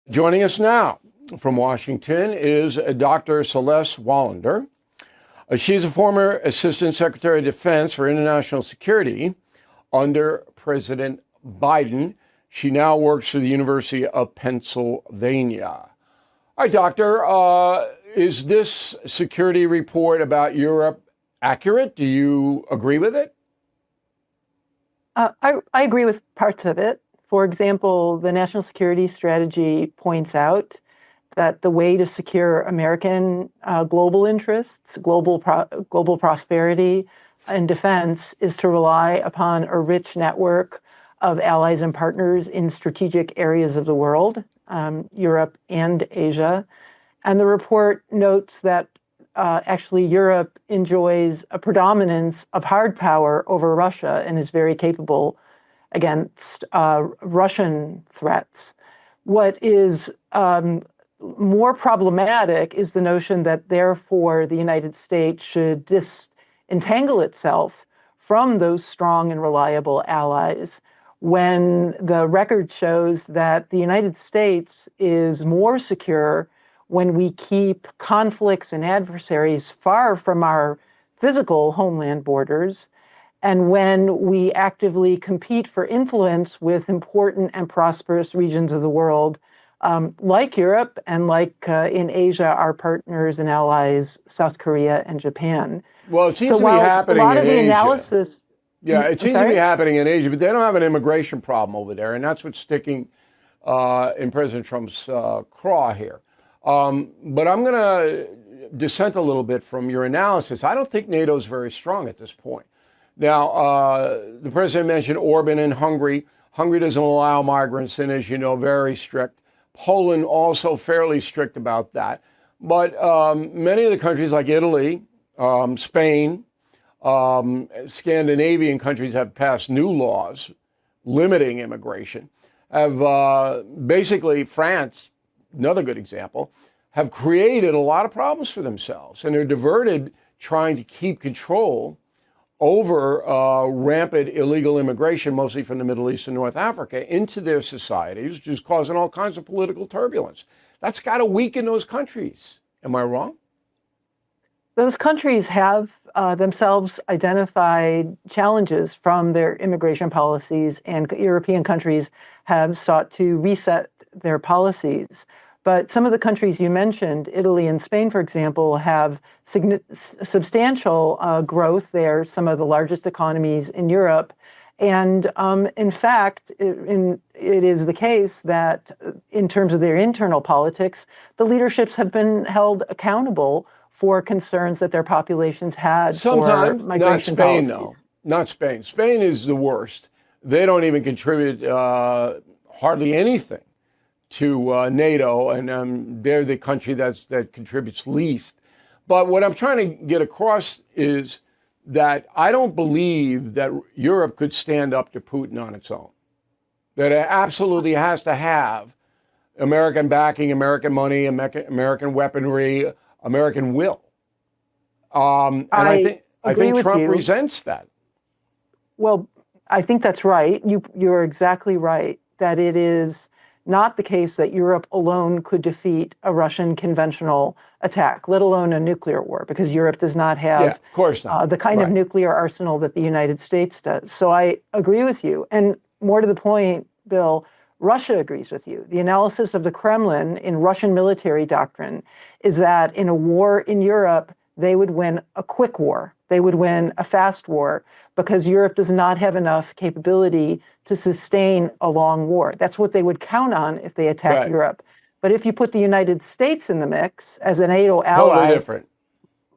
Joining us now from Washington is Dr. Celeste Wallander. She's a former Assistant Secretary of Defense for International Security under President Biden. She now works for the University of Pennsylvania. All right, Doctor, is this security report about Europe accurate? Do you agree with it? I agree with parts of it. For example, the National Security Strategy points out that the way to secure American global interests, global prosperity and defense is to rely upon a rich network of allies and partners in strategic areas of the world, Europe and Asia. And the report notes that actually Europe enjoys a predominance of hard power over Russia and is very capable against Russian threats. What is more problematic is the notion that therefore the United States should disentangle itself from those strong and reliable allies when the record shows that the United States is more secure when we keep conflicts and adversaries far from our physical homeland borders, and when we actively compete for influence with important and prosperous regions of the world, like Europe and like in Asia, our partners and allies, South Korea and Japan. Well, it seems to be happening in Asia. A lot of the analysis... Yeah, it seems to be happening in Asia, but they don't have an immigration problem over there, and that's what's sticking in President Trump's craw here. But I'm going to dissent a little bit from your analysis. I don't think NATO is very strong at this point. Now, the president mentioned Orban in Hungary. Hungary doesn't allow migrants in, as you know, very strict. Poland also fairly strict about that. But many of the countries like Italy, Spain, Scandinavian countries have passed new laws limiting immigration. Have basically, France, another good example, have created a lot of problems for themselves, and they're diverted trying to keep control over rampant illegal immigration, mostly from the Middle East and North Africa, into their societies, which is causing all kinds of political turbulence. That's got to weaken those countries. Am I wrong? Those countries have themselves identified challenges from their immigration policies, and European countries have sought to reset their policies. But some of the countries you mentioned, Italy and Spain, for example, have substantial growth. They're some of the largest economies in Europe. And in fact, it is the case that in terms of their internal politics, the leaderships have been held accountable for concerns that their populations had sometimes, for migration not Spain, policies. No, not Spain. Spain is the worst. They don't even contribute hardly anything to NATO, and they're the country that contributes least. But what I'm trying to get across is that I don't believe that Europe could stand up to Putin on its own. That it absolutely has to have American backing, American money, American weaponry, American will. And I think Trump resents that. Well, I think that's right. You're exactly right that it is not the case that Europe alone could defeat a Russian conventional attack, let alone a nuclear war, because Europe does not have of course not. The kind of nuclear arsenal that the United States does. So I agree with you. And more to the point, Bill, Russia agrees with you. The analysis of the Kremlin in Russian military doctrine is that in a war in Europe, they would win a quick war. They would win a fast war because Europe does not have enough capability to sustain a long war. That's what they would count on if they attack Europe. But if you put the United States in the mix as a NATO ally,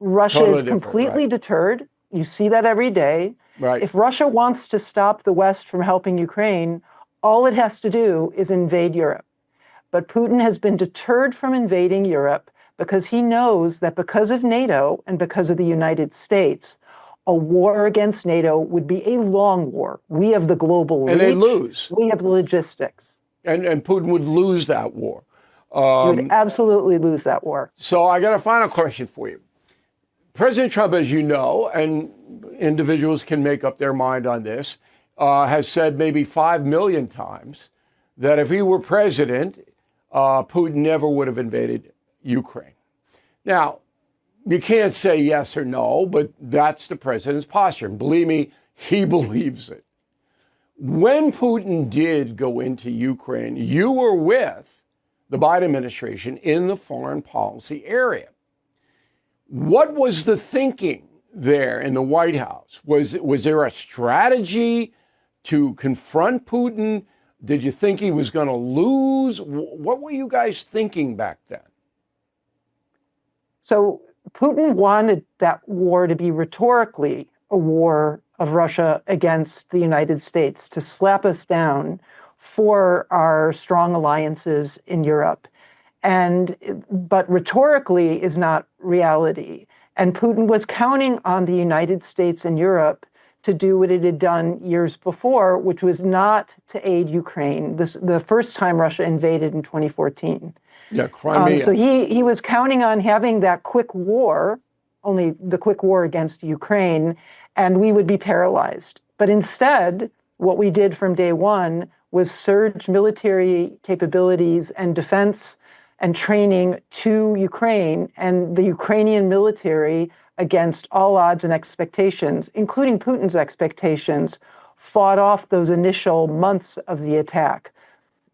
Russia is completely deterred. You see that every day. If Russia wants to stop the West from helping Ukraine, all it has to do is invade Europe. But Putin has been deterred from invading Europe because he knows that because of NATO and because of the United States, a war against NATO would be a long war. We have the global reach. And they lose. We have the logistics. And Putin would lose that war. He would absolutely lose that war. So I got a final question for you. President Trump, as you know, and individuals can make up their mind on this, has said maybe 5 million times that if he were president, Putin never would have invaded Ukraine. Now, you can't say yes or no, but that's the president's posture. And believe me, he believes it. When Putin did go into Ukraine, you were with the Biden administration in the foreign policy area. What was the thinking there in the White House? Was there a strategy to confront Putin? Did you think he was going to lose? What were you guys thinking back then? So Putin wanted that war to be rhetorically a war of Russia against the United States, to slap us down for our strong alliances in Europe. But rhetorically is not reality. And Putin was counting on the United States and Europe to do what it had done years before, which was not to aid Ukraine. The first time Russia invaded in 2014. Yeah, Crimea. So he was counting on having that quick war, only the quick war against Ukraine, and we would be paralyzed. But instead, what we did from day one was surge military capabilities and defense and training to Ukraine, and the Ukrainian military, against all odds and expectations, including Putin's expectations, fought off those initial months of the attack.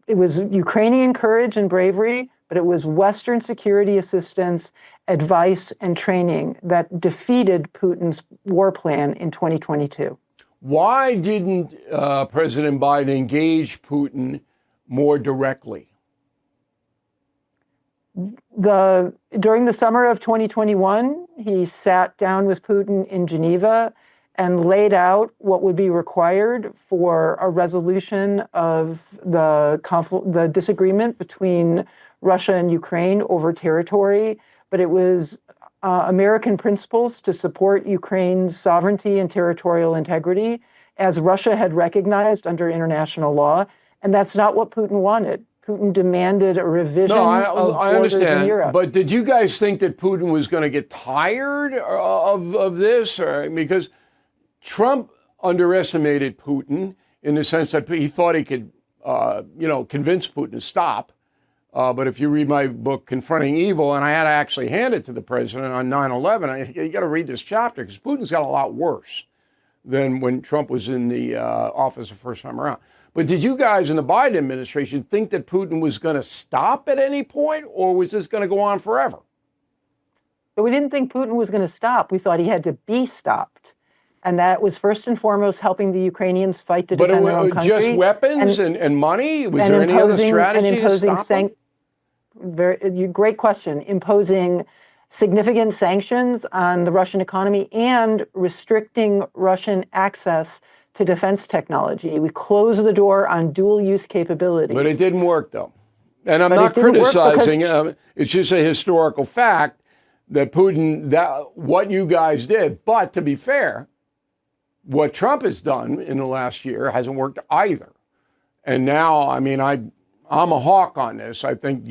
It was Ukrainian courage and bravery, but it was Western security assistance, advice, and training that defeated Putin's war plan in 2022. Why didn't President Biden engage Putin more directly? During the summer of 2021, he sat down with Putin in Geneva and laid out what would be required for a resolution of the disagreement between Russia and Ukraine over territory. But it was American principles to support Ukraine's sovereignty and territorial integrity, as Russia had recognized under international law. And that's not what Putin wanted. Putin demanded a revision of borders in Europe. But did you guys think that Putin was going to get tired of this? Because Trump underestimated Putin in the sense that he thought he could, convince Putin to stop. But if you read my book, Confronting Evil, and I had to actually hand it to the president on 9/11, you got to read this chapter because Putin's got a lot worse than when Trump was in the office the first time around. But did you guys in the Biden administration think that Putin was going to stop at any point, or was this going to go on forever? But we didn't think Putin was going to stop. We thought he had to be stopped. And that was first and foremost helping the Ukrainians fight to defend their own country. Just weapons and money? Was there any other strategy to stop them? Great question. Imposing significant sanctions on the Russian economy and restricting Russian access to defense technology. We closed the door on dual-use capabilities. But it didn't work, though. And I'm not criticizing. It's just a historical fact that Putin, what you guys did. But to be fair, what Trump has done in the last year hasn't worked either. And now, I'm a hawk on this. I think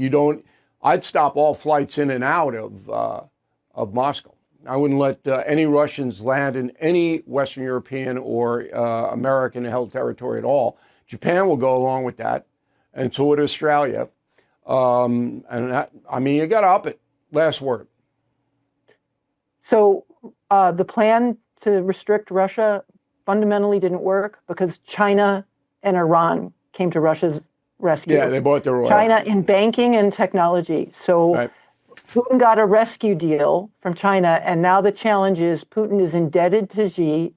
I'd stop all flights in and out of Moscow. I wouldn't let any Russians land in any Western European or American-held territory at all. Japan will go along with that, and so would Australia. You got to up it. Last word. So the plan to restrict Russia fundamentally didn't work because China and Iran came to Russia's rescue. Yeah, they bought their oil. China in banking and technology. So right. Putin got a rescue deal from China, and now the challenge is Putin is indebted to Xi,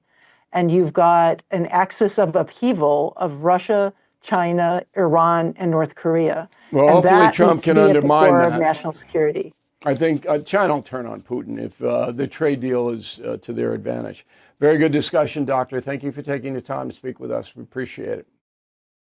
and you've got an axis of upheaval of Russia, China, Iran, and North Korea. Well, and hopefully Trump can undermine that. Of national security. I think China will turn on Putin if the trade deal is to their advantage. Very good discussion, Doctor. Thank you for taking the time to speak with us. We appreciate it.